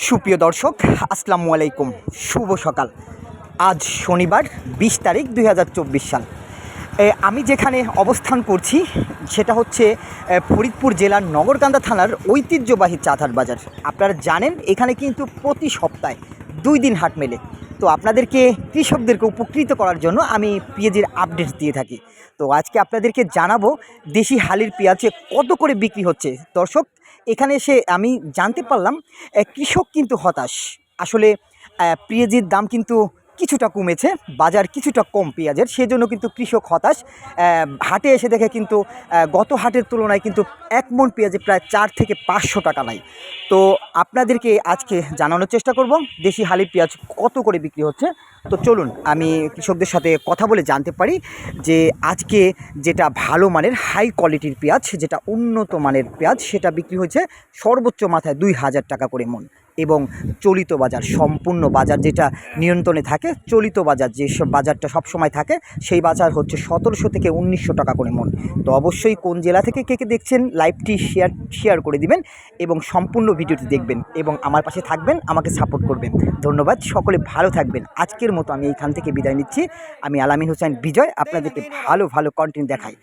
সুপ্রিয় দর্শক, আসসালামু আলাইকুম। শুভ সকাল। আজ শনিবার 20 তারিখ 2024 সাল। আমি যেখানে অবস্থান করছি সেটা হচ্ছে ফরিদপুর জেলার নগরকান্দা থানার ঐতিহ্যবাহী চাঁদহাট বাজার। আপনারা জানেন এখানে কিন্তু প্রতি সপ্তাহে 2 দিন হাট মেলে। তো আপনাদেরকে কৃষকদেরকে উপকৃত করার জন্য আমি পেঁয়াজের আপডেট দিয়ে থাকি। তো আজকে আপনাদেরকে জানাবো দেশি হালির পেঁয়াজে কত করে বিক্রি হচ্ছে। দর্শক, এখানে এসে আমি জানতে পারলাম কৃষক কিন্তু হতাশ। আসলে পেঁয়াজের দাম কিন্তু কিছুটা কমেছে, বাজার কিছুটা কম পেঁয়াজের, সেজন্য কিন্তু কৃষক হতাশ। হাটে এসে দেখে কিন্তু গত হাটের তুলনায় কিন্তু 1 মণ পেঁয়াজে প্রায় 4 থেকে 500 টাকা নাই। তো আপনাদেরকে আজকে জানানোর চেষ্টা করব দেশি হালি পেঁয়াজ কত করে বিক্রি হচ্ছে। তো চলুন আমি কৃষকদের সাথে কথা বলে জানতে পারি যে আজকে যেটা ভালো মানের হাই কোয়ালিটির পেঁয়াজ, যেটা উন্নত মানের পেঁয়াজ, সেটা বিক্রি হয়েছে সর্বোচ্চ মাথায় 2000 টাকা করে মণ। এবং চলিত বাজার, সম্পূর্ণ বাজার যেটা নিয়ন্ত্রণে থাকে, চলিত বাজার যেসব বাজারটা সবসময় থাকে, সেই বাজার হচ্ছে 1700 থেকে 1900 টাকা করে মণ। তো অবশ্যই কোন জেলা থেকে কে কে দেখছেন লাইভটি শেয়ার করে দিবেন এবং সম্পূর্ণ ভিডিওটি দেখবেন এবং আমার পাশে থাকবেন, আমাকে সাপোর্ট করবেন। ধন্যবাদ, সকলে ভালো থাকবেন। আজকের মতো আমি এইখান থেকে বিদায় নিচ্ছি। আমি আলামিন হোসেন বিজয়, আপনাদেরকে ভালো ভালো কন্টেন্ট দেখাই।